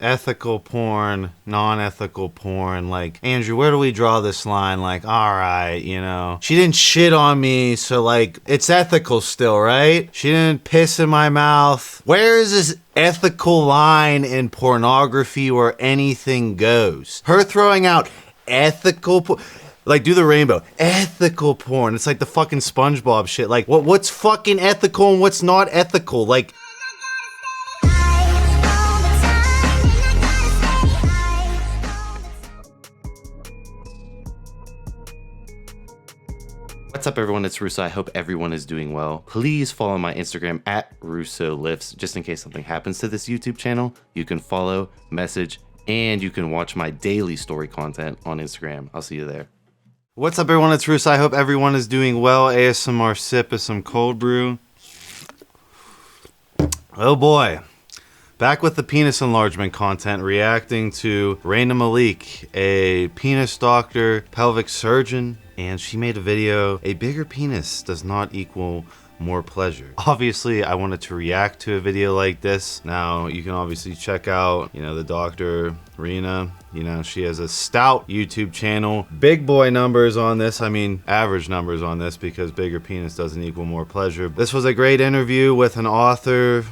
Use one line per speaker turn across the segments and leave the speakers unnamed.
ethical porn, non-ethical porn. Like, Andrew, where do we draw this line? Like, all right, you know, she didn't shit on me, so like, it's ethical still, right? She didn't piss in my mouth. Where is this ethical line in pornography where anything goes? Her throwing out ethical porn. Like, do the rainbow. Ethical porn. It's like the fucking SpongeBob shit. Like, what's fucking ethical and what's not ethical? Like, what's up, everyone? It's Russo. I hope everyone is doing well. Please follow my Instagram at Russo Lifts. Just in case something happens to this YouTube channel, you can follow, message, and you can watch my daily story content on Instagram. I'll see you there. What's up, everyone? It's Russo. I hope everyone is doing well. ASMR sip of some cold brew. Oh boy. Back with the penis enlargement content, reacting to Rena Malik, a penis doctor, pelvic surgeon, and she made a video, a bigger penis does not equal more pleasure. Obviously, I wanted to react to a video like this. Now, you can obviously check out, you know, the doctor, Rena. You know, she has a stout YouTube channel. Big boy numbers on this. I mean, average numbers on this, because bigger penis doesn't equal more pleasure. This was a great interview with an author.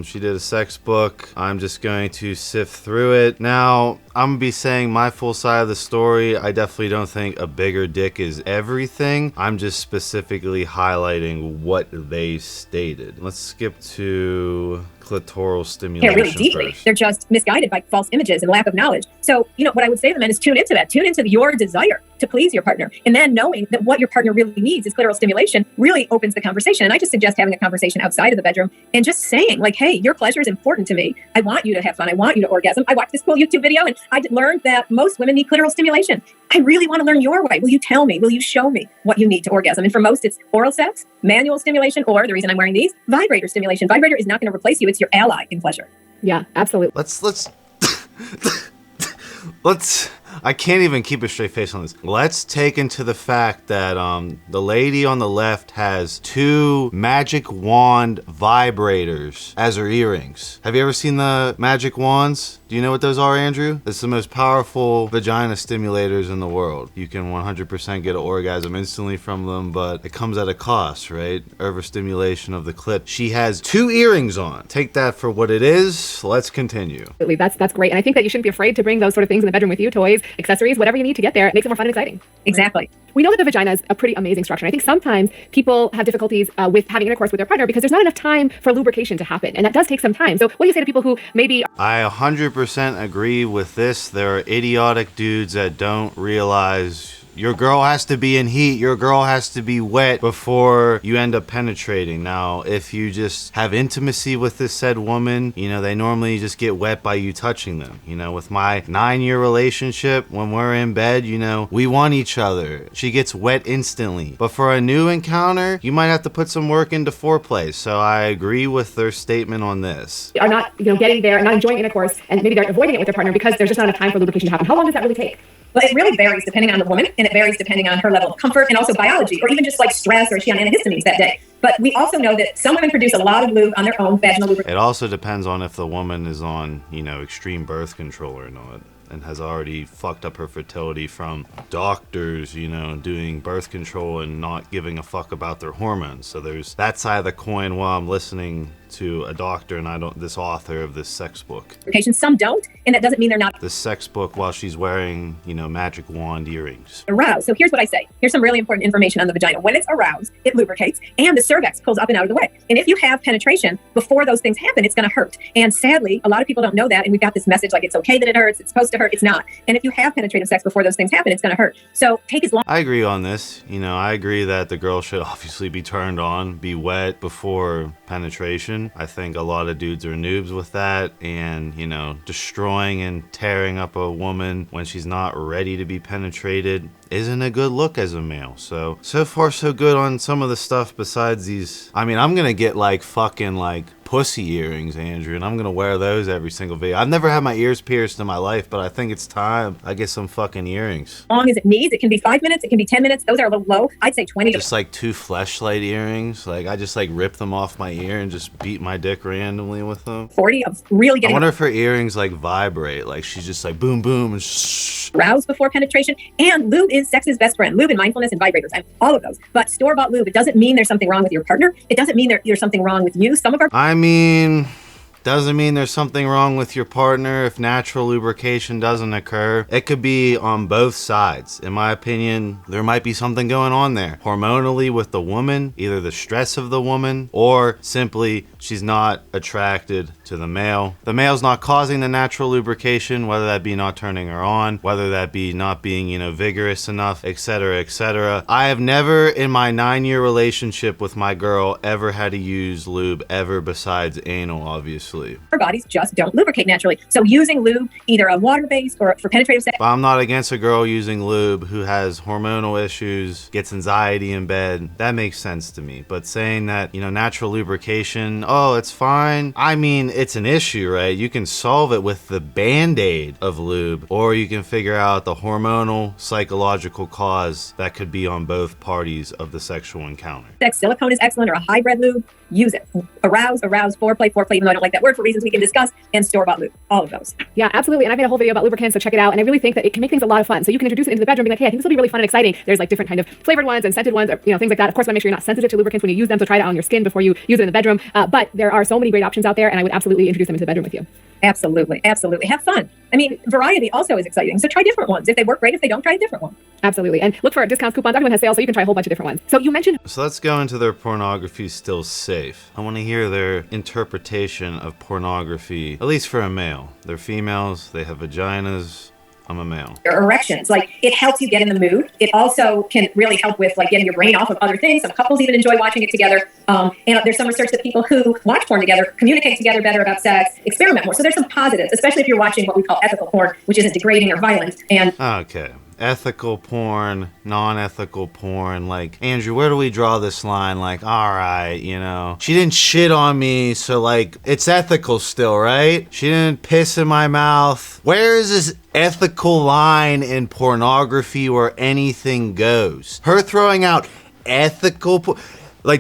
She did a sex book. I'm just going to sift through it. Now, I'm gonna be saying my full side of the story. I definitely don't think a bigger dick is everything. I'm just specifically highlighting what they stated. Let's skip to clitoral stimulation
really deeply.
first.
They're just misguided by false images and lack of knowledge. So, you know, what I would say to the men is tune into that. Tune into your desire to please your partner. And then knowing that what your partner really needs is clitoral stimulation really opens the conversation. And I just suggest having a conversation outside of the bedroom and just saying, like, hey, your pleasure is important to me. I want you to have fun. I want you to orgasm. I watched this cool YouTube video and I learned that most women need clitoral stimulation. I really want to learn your way. Will you tell me? Will you show me what you need to orgasm? And for most, it's oral sex, manual stimulation, or the reason I'm wearing these, vibrator stimulation. Vibrator is not going to replace you. It's your ally in pleasure.
Yeah, absolutely.
Let's I can't even keep a straight face on this. Let's take into the fact that the lady on the left has 2 magic wand vibrators as her earrings. Have you ever seen the magic wands? Do you know what those are, Andrew? It's the most powerful vagina stimulators in the world. You can 100% get an orgasm instantly from them, but it comes at a cost, right? Overstimulation of the clit. She has 2 earrings on. Take that for what it is. Let's continue.
Absolutely. That's great. And I think that you shouldn't be afraid to bring those sort of things in the bedroom with you, toys, accessories, whatever you need to get there. It makes it more fun and exciting.
Exactly.
We know that the vagina is a pretty amazing structure. And I think sometimes people have difficulties with having intercourse with their partner because there's not enough time for lubrication to happen. And that does take some time. So what do you say to people who maybe...
I 100% agree with this. There are idiotic dudes that don't realize your girl has to be in heat, your girl has to be wet before you end up penetrating. Now, if you just have intimacy with this said woman, you know, they normally just get wet by you touching them. You know, with my 9-year relationship, when we're in bed, you know, we want each other. She gets wet instantly. But for a new encounter, you might have to put some work into foreplay. So I agree with their statement on this.
Are not, you know, getting there and not enjoying intercourse, and maybe they're avoiding it with their partner because there's just not enough time for lubrication to happen. How long does that really take?
Well, it really varies depending on the woman, and it varies depending on her level of comfort and also biology, or even just like stress, or is she on antihistamines that day. But we also know that some women produce a lot of lube on their own, vaginal lubricant.
It also depends on if the woman is on, you know, extreme birth control or not, and has already fucked up her fertility from doctors, you know, doing birth control and not giving a fuck about their hormones. So there's that side of the coin while I'm listening to a doctor and this author of this sex book.
Some don't, and that doesn't mean they're not
The sex book while she's wearing, you know, magic wand earrings.
aroused. So here's what I say. Here's some really important information on the vagina. When it's aroused, it lubricates, and the cervix pulls up and out of the way. And if you have penetration before those things happen, it's going to hurt. And sadly, a lot of people don't know that, and we've got this message like it's okay that it hurts, it's supposed to hurt. It's not. And if you have penetrative sex before those things happen, it's going to hurt. So take as long.
I agree on this. You know, I agree that the girl should obviously be turned on, be wet before penetration. I think a lot of dudes are noobs with that, and, you know, destroying and tearing up a woman when she's not ready to be penetrated isn't a good look as a male. So far so good on some of the stuff besides these. I mean, I'm gonna get like fucking like pussy earrings, Andrew, and I'm gonna wear those every single video. I've never had my ears pierced in my life, but I think it's time I get some fucking earrings.
Long as it needs. It can be 5 minutes. It can be 10 minutes. Those are a little low. I'd say 20.
Just like 2 fleshlight earrings. Like I just like rip them off my ear and just beat my dick randomly with them.
40 of really
I
getting
wonder if her earrings like vibrate. Like she's just like boom, boom, and
aroused before penetration. And lube is sex's best friend. Lube and mindfulness and vibrators and all of those. But store-bought lube, it doesn't mean there's something wrong with your partner. It doesn't mean there's something wrong with you. Some of our
doesn't mean there's something wrong with your partner if natural lubrication doesn't occur. It could be on both sides. In my opinion, there might be something going on there. Hormonally with the woman, either the stress of the woman or simply she's not attracted to the male. The male's not causing the natural lubrication, whether that be not turning her on, whether that be not being, vigorous enough, etc., etc. I have never in my 9-year relationship with my girl ever had to use lube ever besides anal, obviously.
Our bodies just don't lubricate naturally. So using lube, either a water-based or for penetrative sex.
I'm not against a girl using lube who has hormonal issues, gets anxiety in bed. That makes sense to me. But saying that, natural lubrication, oh, it's fine. I mean, it's an issue, right? You can solve it with the Band-Aid of lube, or you can figure out the hormonal, psychological cause that could be on both parties of the sexual encounter.
Silicone is excellent, or a hybrid lube. Use it. Arouse, foreplay, even though I don't like that word for reasons we can discuss, and store-bought lube. All of those.
Yeah, absolutely. And I've made a whole video about lubricants, so check it out. And I really think that it can make things a lot of fun. So you can introduce it into the bedroom, be like, hey, I think this will be really fun and exciting. There's like different kind of flavored ones and scented ones, or, things like that. Of course, you want to make sure you're not sensitive to lubricants when you use them, so try it out on your skin before you use it in the bedroom. But there are so many great options out there, and I would absolutely introduce them into the bedroom with you.
Absolutely. Have fun. I mean, variety also is exciting. So try different ones. If they work great, if they don't, try a different one.
Absolutely. And look for discounts, coupons. Everyone has sales, so you can try a whole bunch of different ones. So you mentioned...
So let's go into their pornography still safe. I want to hear their interpretation of pornography, at least for a male. They're females, they have vaginas. I'm a male.
Your erections, it helps you get in the mood. It also can really help with getting your brain off of other things. Some couples even enjoy watching it together. And there's some research that people who watch porn together communicate together better about sex, experiment more. So there's some positives, especially if you're watching what we call ethical porn, which isn't degrading or violent. And
okay. Ethical porn, non-ethical porn. Andrew, where do we draw this line? All right, she didn't shit on me, so it's ethical still, right? She didn't piss in my mouth. Where is this ethical line in pornography where anything goes? Her throwing out ethical porn.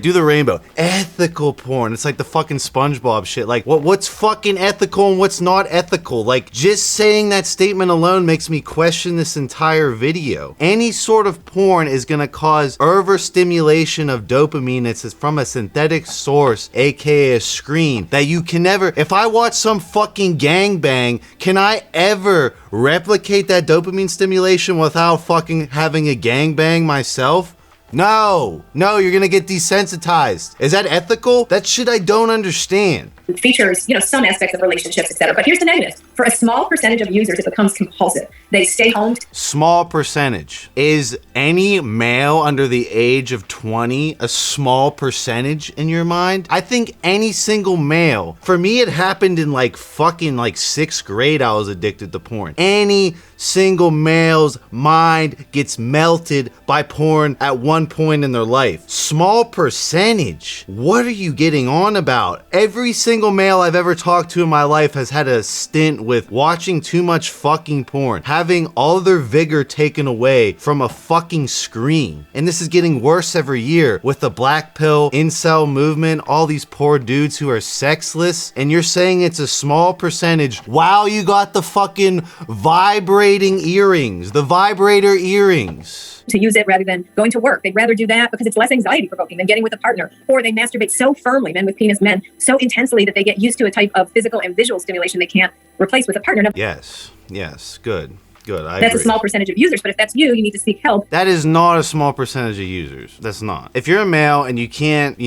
Do the rainbow. Ethical porn. It's like the fucking SpongeBob shit. What's fucking ethical and what's not ethical? Just saying that statement alone makes me question this entire video. Any sort of porn is gonna cause overstimulation of dopamine. It's from a synthetic source, aka a screen, that you can never... If I watch some fucking gangbang, can I ever replicate that dopamine stimulation without fucking having a gangbang myself? No, you're gonna get desensitized. Is that ethical? That shit I don't understand.
Features, some aspects of relationships, etc. But here's the negative. For a small percentage of users, it becomes compulsive. They stay home.
Small percentage. Is any male under the age of 20 a small percentage in your mind? I think any single male. For me, it happened in fucking 6th grade. I was addicted to porn. Any single male's mind gets melted by porn at one point in their life. Small percentage. What are you getting on about? Every single male I've ever talked to in my life has had a stint with watching too much fucking porn, having all their vigor taken away from a fucking screen. And this is getting worse every year with the black pill, incel movement, all these poor dudes who are sexless. And you're saying it's a small percentage. Wow, you got the fucking vibrating earrings, the vibrator earrings.
To use it rather than going to work. They'd rather do that because it's less anxiety provoking than getting with a partner. Or they masturbate so firmly, men with penis men, so intensely that they get used to a type of physical and visual stimulation they can't replace with a partner. Now,
yes, good. I
that's
agree.
A small percentage of users, but if that's you need to seek help.
That is not a small percentage of users. That's not. If you're a male and you can't,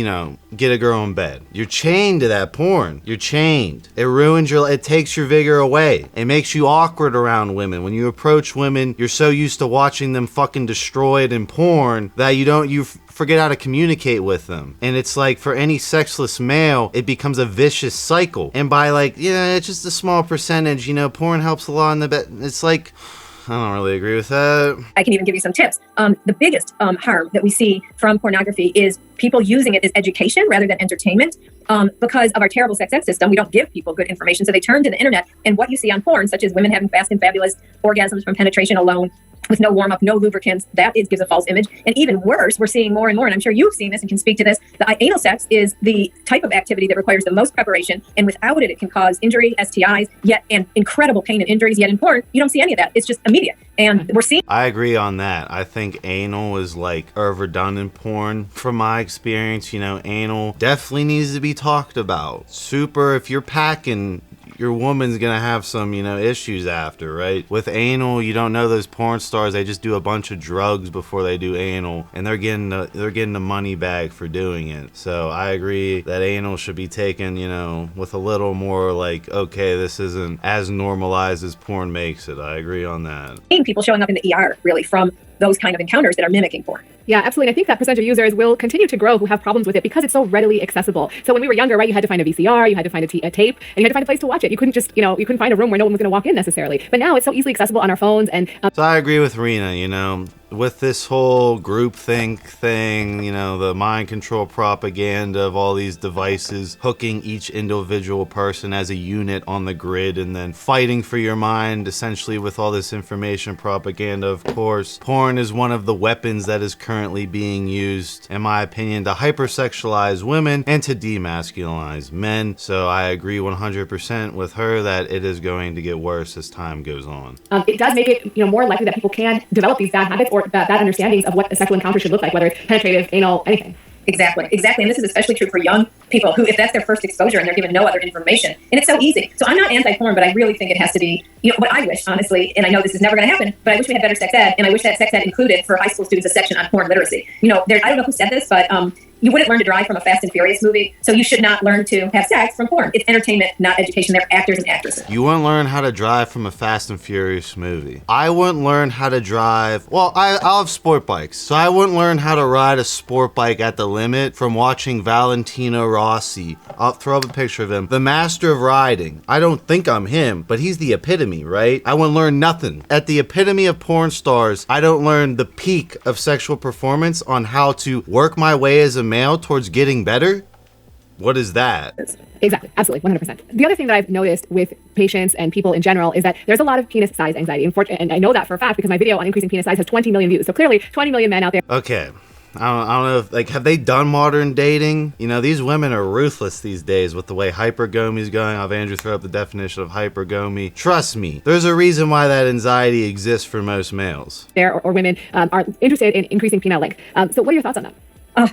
get a girl in bed, you're chained to that porn. You're chained. It ruins it takes your vigor away. It makes you awkward around women. When you approach women, you're so used to watching them fucking destroyed in porn that you forget how to communicate with them. And it's for any sexless male, it becomes a vicious cycle. And by it's just a small percentage, porn helps a lot in the bed. It's I don't really agree with that.
I can even give you some tips. The biggest harm that we see from pornography is people using it as education rather than entertainment. because of our terrible sex ed system, we don't give people good information. So they turn to the internet, and what you see on porn, such as women having fast and fabulous orgasms from penetration alone, with no warm up, no lubricants, gives a false image. And even worse, we're seeing more and more, and I'm sure you've seen this and can speak to this, the anal sex is the type of activity that requires the most preparation, and without it, it can cause injury, STIs, and incredible pain and injuries. Yet in porn, you don't see any of that. It's just immediate. And we're seeing...
I agree on that. I think anal is like overdone in porn. From my experience, anal definitely needs to be talked about. Super, if you're packing, your woman's gonna have some, issues after, right? With anal, you don't know those porn stars, they just do a bunch of drugs before they do anal, and they're getting the money bag for doing it. So I agree that anal should be taken, with a little more like, okay, this isn't as normalized as porn makes it. I agree on that.
People showing up in the ER really from those kind of encounters that are mimicking porn.
Yeah, absolutely. And I think that percentage of users will continue to grow who have problems with it because it's so readily accessible. So when we were younger, right, you had to find a VCR, you had to find a tape, and you had to find a place to watch it. You couldn't just, you couldn't find a room where no one was going to walk in necessarily. But now it's so easily accessible on our phones. And
so I agree with Rena, with this whole groupthink thing, the mind control propaganda of all these devices, hooking each individual person as a unit on the grid and then fighting for your mind essentially with all this information propaganda. Of course, porn is one of the weapons that is currently being used, in my opinion, to hypersexualize women and to demasculinize men. So I agree 100% with her that it is going to get worse as time goes on.
It does make it more likely that people can develop these bad habits or bad understandings of what a sexual encounter should look like, whether it's penetrative, anal, anything.
Exactly. And this is especially true for young people who, if that's their first exposure and they're given no other information, and it's so easy. So I'm not anti-porn, but I really think it has to be, what I wish, honestly, and I know this is never going to happen, but I wish we had better sex ed, and I wish that sex ed included for high school students a section on porn literacy. I don't know who said this, but you wouldn't learn to drive from a Fast and Furious movie, so you should not learn to have sex from porn. It's entertainment, not education. They're actors and actresses.
You wouldn't learn how to drive from a Fast and Furious movie. I wouldn't learn how to drive... Well, I'll have sport bikes, so I wouldn't learn how to ride a sport bike at the limit from watching Valentino Rossi. I'll throw up a picture of him. The master of riding. I don't think I'm him, but he's the epitome, right? I wouldn't learn nothing. At the epitome of porn stars, I don't learn the peak of sexual performance on how to work my way as a male towards getting better. What is that?
Exactly. Absolutely. 100%. The other thing that I've noticed with patients and people in general is that there's a lot of penis size anxiety. And I know that for a fact because my video on increasing penis size has 20 million views. So clearly 20 million men out there.
Okay. I don't know if, have they done modern dating? These women are ruthless these days with the way hypergamy is going. I'll have Andrew throw up the definition of hypergamy. Trust me, there's a reason why that anxiety exists for most males.
Or women are interested in increasing penile length. So what are your thoughts on that?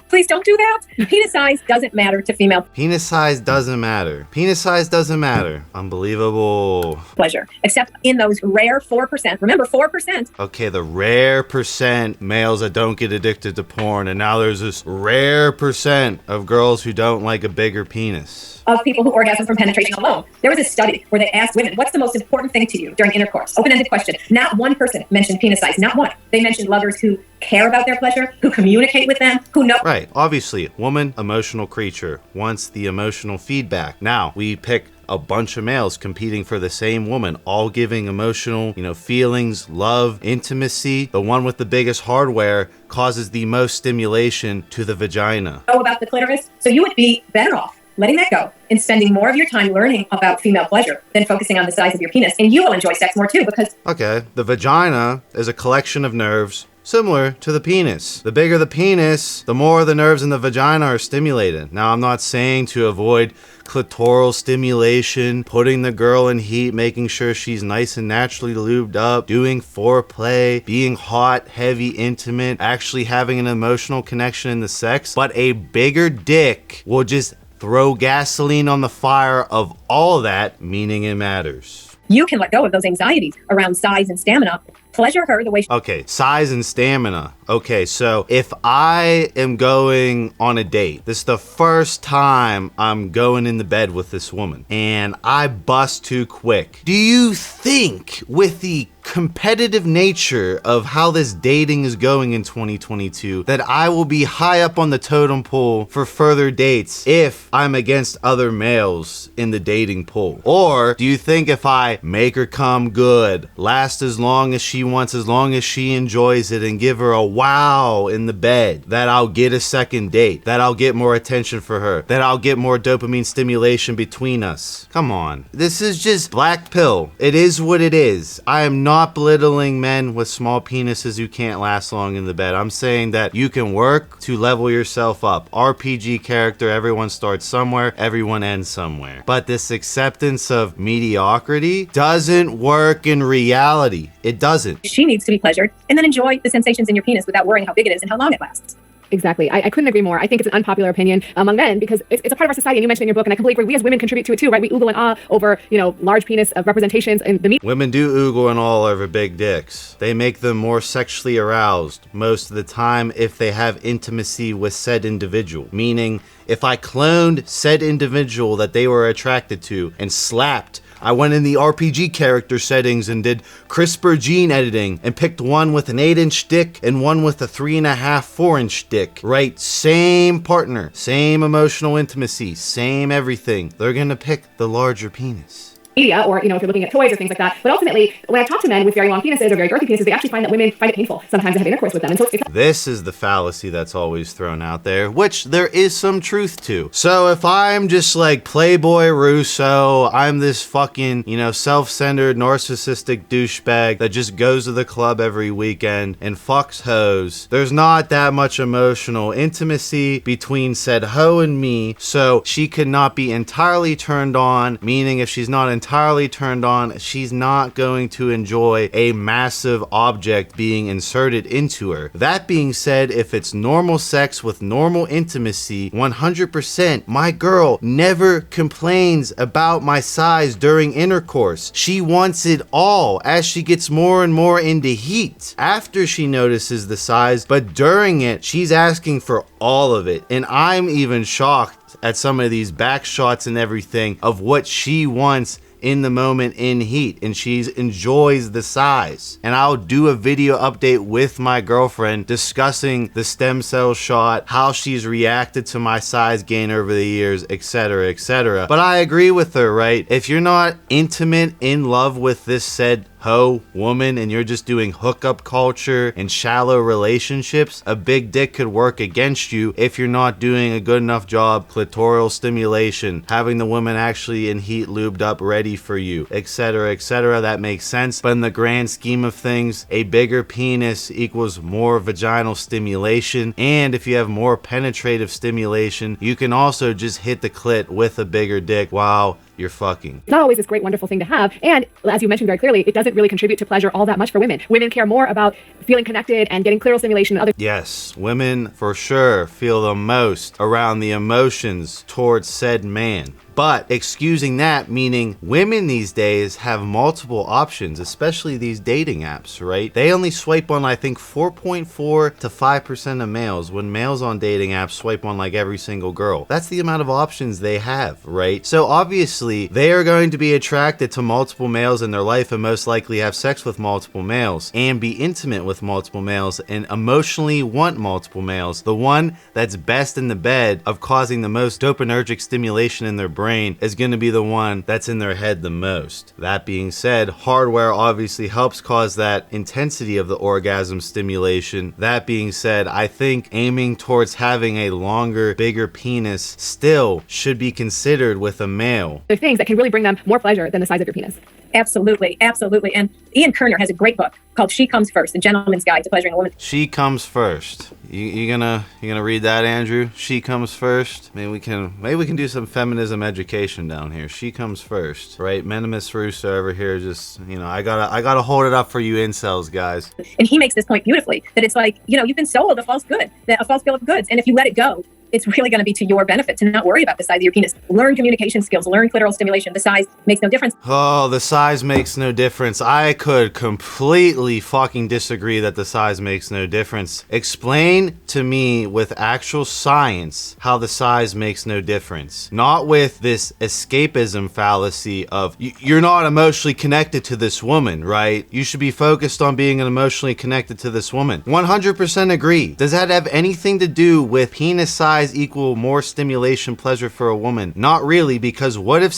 Please don't do that. Penis size doesn't matter to female.
Penis size doesn't matter. Penis size doesn't matter. Unbelievable.
Pleasure. Except in those rare 4%. Remember, 4%.
Okay, the rare percent males that don't get addicted to porn, and now there's this rare percent of girls who don't like a bigger penis.
Of people who orgasm from penetration alone. There was a study where they asked women, what's the most important thing to you during intercourse? Open-ended question. Not one person mentioned penis size. Not one. They mentioned lovers who care about their pleasure, who communicate with them, who know.
Right. Obviously, woman, emotional creature, wants the emotional feedback. Now, we pick a bunch of males competing for the same woman, all giving emotional, feelings, love, intimacy. The one with the biggest hardware causes the most stimulation to the vagina.
Know about the clitoris, so you would be better off letting that go and spending more of your time learning about female pleasure than focusing on the size of your penis. And you will enjoy sex more too because...
Okay, the vagina is a collection of nerves similar to the penis. The bigger the penis, the more the nerves in the vagina are stimulated. Now, I'm not saying to avoid clitoral stimulation, putting the girl in heat, making sure she's nice and naturally lubed up, doing foreplay, being hot, heavy, intimate, actually having an emotional connection in the sex. But a bigger dick will just throw gasoline on the fire of all that, meaning it matters.
You can let go of those anxieties around size and stamina. Pleasure her the way she...
Okay, size and stamina. Okay, so if I am going on a date, this is the first time I'm going in the bed with this woman, and I bust too quick. Do you think with the competitive nature of how this dating is going in 2022 that I will be high up on the totem pole for further dates if I'm against other males in the dating pool? Or do you think if I make her come good, last as long as she wants as long as she enjoys it and give her a wow in the bed, that I'll get a second date, that I'll get more attention for her, that I'll get more dopamine stimulation between us. Come on. This is just black pill. It is what it is. I am not belittling men with small penises who can't last long in the bed. I'm saying that you can work to level yourself up. RPG character, everyone starts somewhere, everyone ends somewhere. But this acceptance of mediocrity doesn't work in reality. It doesn't.
She needs to be pleasured and then enjoy the sensations in your penis without worrying how big it is and how long it lasts.
Exactly. I couldn't agree more. I think it's an unpopular opinion among men because it's a part of our society, and you mentioned in your book, and I completely agree. We as women contribute to it too, right? We oogle and ah over, large penis representations in the media.
Women do oogle and all over big dicks. They make them more sexually aroused most of the time if they have intimacy with said individual. Meaning, if I cloned said individual that they were attracted to and slapped, I went in the RPG character settings and did CRISPR gene editing and picked one with an 8-inch dick and one with a 3.5, 4-inch dick. Right? Same partner, same emotional intimacy, same everything. They're gonna pick the larger penis.
Media, or if you're looking at toys or things like that. But ultimately, when I talk to men with very long penises or very girthy penises, they actually find that women find it painful sometimes to have intercourse with them. And so
this is the fallacy that's always thrown out there, which there is some truth to. So if I'm just like Playboy Russo, I'm this fucking, self-centered, narcissistic douchebag that just goes to the club every weekend and fucks hoes, there's not that much emotional intimacy between said hoe and me, so she could not be entirely turned on, meaning if she's not entirely turned on, she's not going to enjoy a massive object being inserted into her. That being said, if it's normal sex with normal intimacy, 100%, my girl never complains about my size during intercourse. She wants it all as she gets more and more into heat after she notices the size, but during it, she's asking for all of it. And I'm even shocked at some of these back shots and everything of what she wants in the moment in heat, and she enjoys the size. And I'll do a video update with my girlfriend discussing the stem cell shot, how she's reacted to my size gain over the years, etc., etc. But I agree with her, right? If you're not intimate in love with this said hoe woman and you're just doing hookup culture and shallow relationships, a big dick could work against you if you're not doing a good enough job clitoral stimulation, having the woman actually in heat lubed up ready for you, etc., etc. That makes sense. But in the grand scheme of things, a bigger penis equals more vaginal stimulation, and if you have more penetrative stimulation, you can also just hit the clit with a bigger dick while you're fucking.
It's not always this great, wonderful thing to have. And as you mentioned very clearly, it doesn't really contribute to pleasure all that much for women. Women care more about feeling connected and getting clitoral stimulation and other.
Yes, women for sure feel the most around the emotions towards said man. But excusing that, meaning women these days have multiple options, especially these dating apps, right? They only swipe on, I think, 4.4 to 5% of males, when males on dating apps swipe on like every single girl. That's the amount of options they have, right? So obviously, they are going to be attracted to multiple males in their life and most likely have sex with multiple males and be intimate with multiple males and emotionally want multiple males. The one that's best in the bed of causing the most dopaminergic stimulation in their brain is going to be the one that's in their head the most. That being said, hardware obviously helps cause that intensity of the orgasm stimulation. That being said, I think aiming towards having a longer, bigger penis still should be considered with a male.
There are things that can really bring them more pleasure than the size of your penis.
Absolutely, absolutely. And Ian Kerner has a great book called She Comes First, The Gentleman's Guide to Pleasuring a Woman.
She Comes First. You gonna read that, Andrew? She Comes First. Maybe we can do some feminism education down here. She Comes First, right? Menimus Russo over here, just I gotta hold it up for you incels, guys.
And he makes this point beautifully, that it's like, you've been sold a false good, a false bill of goods, and if you let it go, it's really going to be to your benefit to not worry about the size of your penis. Learn communication skills, learn clitoral stimulation. The size makes no difference.
Oh, the size makes no difference. I could completely fucking disagree that the size makes no difference. Explain to me with actual science how the size makes no difference. Not with this escapism fallacy of you're not emotionally connected to this woman, right? You should be focused on being emotionally connected to this woman. 100% agree. Does that have anything to do with penis size size equal more stimulation pleasure for a woman? Not really, because what if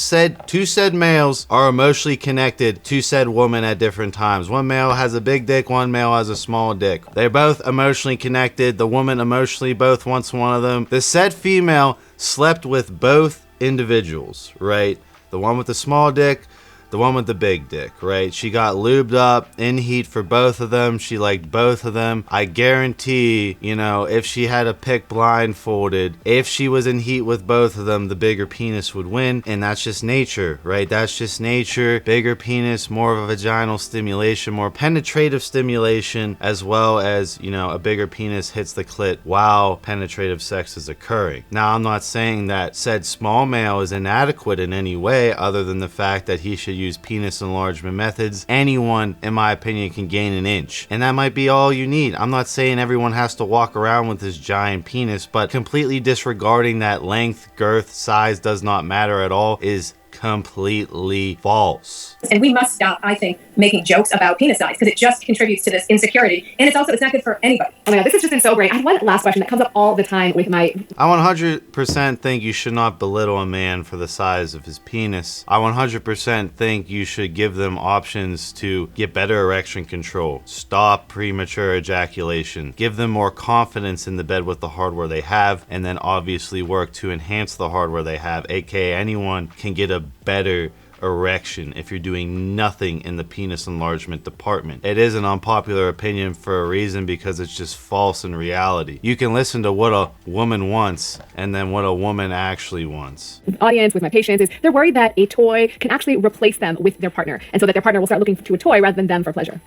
two said males are emotionally connected to said woman at different times? One male has a big dick, one male has a small dick. They're both emotionally connected. The woman emotionally both wants one of them. The said female slept with both individuals, right? The one with the small dick, the one with the big dick, right? She got lubed up in heat for both of them. She liked both of them. I guarantee, if she had a pick blindfolded, if she was in heat with both of them, the bigger penis would win. And that's just nature, right? That's just nature. Bigger penis, more of a vaginal stimulation, more penetrative stimulation, as well as, a bigger penis hits the clit while penetrative sex is occurring. Now, I'm not saying that said small male is inadequate in any way other than the fact that he should use penis enlargement methods. Anyone, in my opinion, can gain an inch, and that might be all you need. I'm not saying everyone has to walk around with this giant penis, but completely disregarding that length, girth, size does not matter at all is completely false.
And we must stop, I think, making jokes about penis size because it just contributes to this insecurity. And it's not good for anybody.
Oh my God, this has just been so great. I have one last question that comes up all the time with my...
I 100% think you should not belittle a man for the size of his penis. I 100% think you should give them options to get better erection control, stop premature ejaculation, give them more confidence in the bed with the hardware they have, and then obviously work to enhance the hardware they have, aka anyone can get a better erection if you're doing nothing in the penis enlargement department. It is an unpopular opinion for a reason because it's just false in reality. You can listen to what a woman wants and then what a woman actually wants.
Audience, with my patients, is they're worried that a toy can actually replace them with their partner, and so that their partner will start looking to a toy rather than them for pleasure.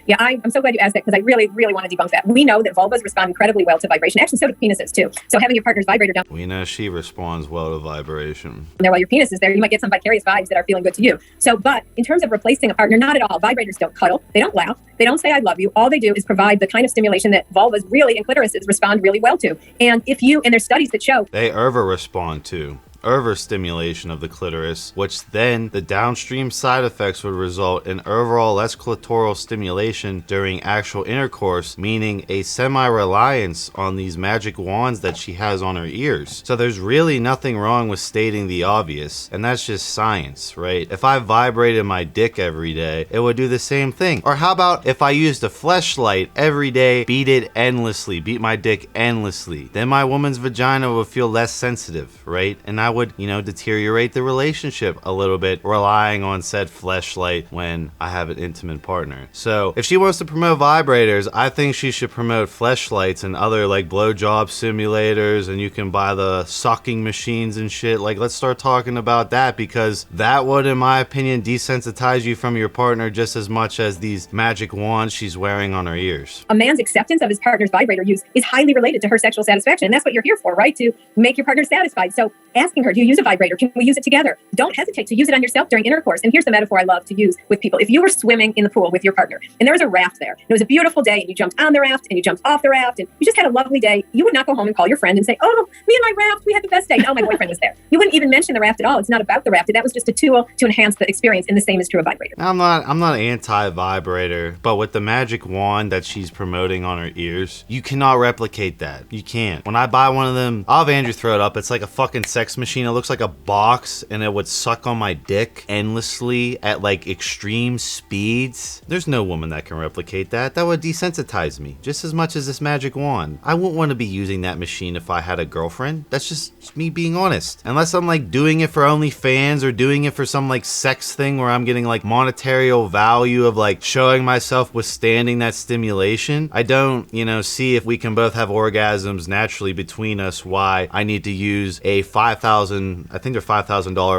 Yeah, I'm so glad you asked that because I really, really want to debunk that. We know that vulvas respond incredibly well to vibration. Actually, so do penises too. So having your partner's vibrator down
We know she responds well to vibration.
there while your penis is there, you might get some vicarious vibes that are feeling good to you. So, but in terms of replacing a partner, not at all. Vibrators don't cuddle. They don't laugh. They don't say I love you. All they do is provide the kind of stimulation that vulvas really and clitorises respond really well to. And there's studies that show
They respond to stimulation of the clitoris, which then the downstream side effects would result in overall less clitoral stimulation during actual intercourse, meaning a semi-reliance on these magic wands that she has on her ears. So there's really nothing wrong with stating the obvious, and that's just science, right? If I vibrated my dick every day, it would do the same thing. Or how about if I used a fleshlight every day, beat my dick endlessly? Then my woman's vagina would feel less sensitive, right? And I would, deteriorate the relationship a little bit, relying on said fleshlight when I have an intimate partner. So if she wants to promote vibrators, I think she should promote fleshlights and other like blowjob simulators, and you can buy the sucking machines and shit. Like, let's start talking about that, because that would, in my opinion, desensitize you from your partner just as much as these magic wands she's wearing on her ears.
a man's acceptance of his partner's vibrator use is highly related to her sexual satisfaction. And that's what you're here for, right? To make your partner satisfied. So asking her, do you use a vibrator? Can we use it together? Don't hesitate to use it on yourself during intercourse. And here's the metaphor I love to use with people. If you were swimming in the pool with your partner and there was a raft there, and it was a beautiful day, and you jumped on the raft and you jumped off the raft and you just had a lovely day, you would not go home and call your friend and say, oh, me and my raft, we had the best day. No, my boyfriend was there. You wouldn't even mention the raft at all. It's not about the raft. That was just a tool to enhance the experience. And the same is true of vibrator.
I'm not anti-vibrator, but with the magic wand that she's promoting on her ears, you cannot replicate that. You can't. When I buy one of them, I'll have Andrew throw it up. It's like a fucking sex machine. It looks like a box, and it would suck on my dick endlessly at like extreme speeds. There's no woman that can replicate that. That would desensitize me just as much as this magic wand. I wouldn't want to be using that machine if I had a girlfriend. That's just me being honest. Unless I'm like doing it for OnlyFans or doing it for some like sex thing where I'm getting like monetary value of like showing myself withstanding that stimulation. I don't, see if we can both have orgasms naturally between us, why I need to use a $5,000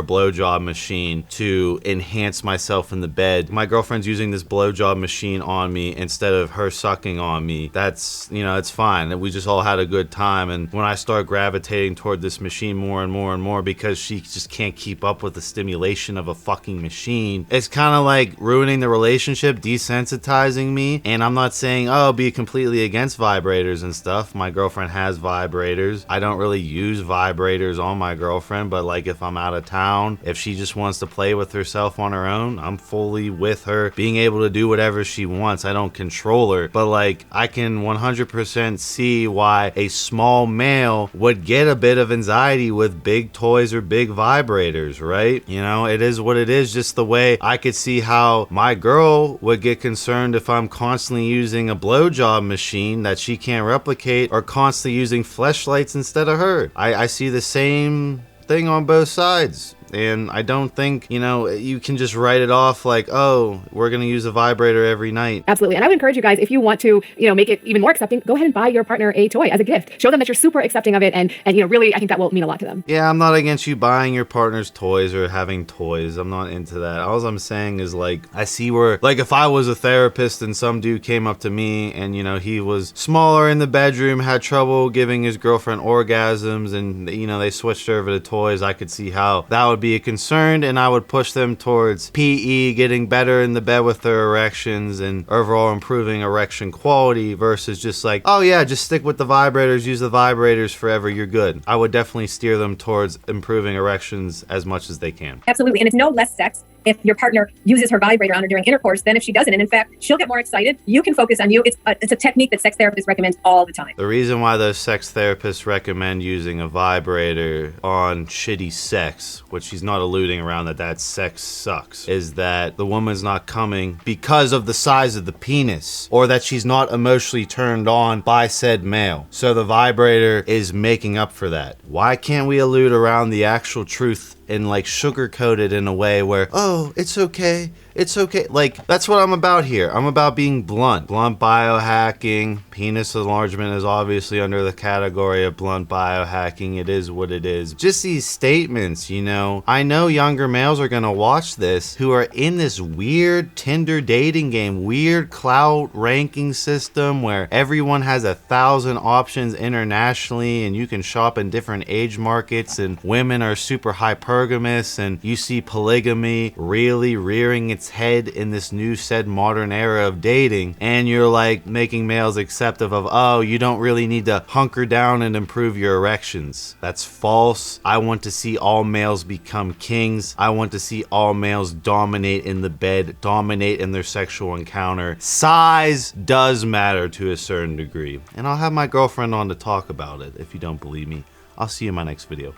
blowjob machine to enhance myself in the bed. My girlfriend's using this blowjob machine on me instead of her sucking on me. That's, it's fine. We just all had a good time. And when I start gravitating toward this machine more and more and more because she just can't keep up with the stimulation of a fucking machine, it's kind of like ruining the relationship, desensitizing me. And I'm not saying, be completely against vibrators and stuff. My girlfriend has vibrators. I don't really use vibrators on my girlfriend girlfriend, but like if I'm out of town, if she just wants to play with herself on her own, I'm fully with her, being able to do whatever she wants. I don't control her, but like I can 100% see why a small male would get a bit of anxiety with big toys or big vibrators, right? You know, it is what it is. Just the way I could see how my girl would get concerned if I'm constantly using a blowjob machine that she can't replicate, or constantly using fleshlights instead of her. I see the same thing on both sides. And I don't think, you know, you can just write it off like, oh, we're going to use a vibrator every night.
Absolutely. And I would encourage you guys, if you want to, you know, make it even more accepting, go ahead and buy your partner a toy as a gift. Show them that you're super accepting of it. And you know, really, I think that will mean a lot to them.
Yeah, I'm not against you buying your partner's toys or having toys. I'm not into that. All I'm saying is, like, I see where, like, if I was a therapist and some dude came up to me and, you know, he was smaller in the bedroom, had trouble giving his girlfriend orgasms, and, you know, they switched over to toys, I could see how that would be a concern, and I would push them towards PE, getting better in the bed with their erections and overall improving erection quality, versus just like, oh yeah, just stick with the vibrators, use the vibrators forever, you're good. I would definitely steer them towards improving erections as much as they can.
Absolutely. And it's no less sex if your partner uses her vibrator on her during intercourse than if she doesn't. And in fact, she'll get more excited. You can focus on you. It's a technique that sex therapists recommend all the time.
The reason why those sex therapists recommend using a vibrator on shitty sex, which she's not alluding around that sex sucks, is that the woman's not coming because of the size of the penis, or that she's not emotionally turned on by said male. So the vibrator is making up for that. Why can't we allude around the actual truth and like sugarcoat it in a way where, oh, it's okay, it's okay. Like, that's what I'm about here. I'm about being blunt. Blunt biohacking. Penis enlargement is obviously under the category of blunt biohacking. It is what it is. Just these statements, you know. I know younger males are gonna watch this who are in this weird Tinder dating game, weird clout ranking system where everyone has 1,000 options internationally and you can shop in different age markets, and women are super hypergamous, and you see polygamy really rearing its head in this new said modern era of dating, and you're like making males acceptive of, oh, you don't really need to hunker down and improve your erections. That's false. I want to see all males become kings. I want to see all males dominate in the bed, dominate in their sexual encounter. Size does matter to a certain degree, and I'll have my girlfriend on to talk about it. If you don't believe me, I'll see you in my next video.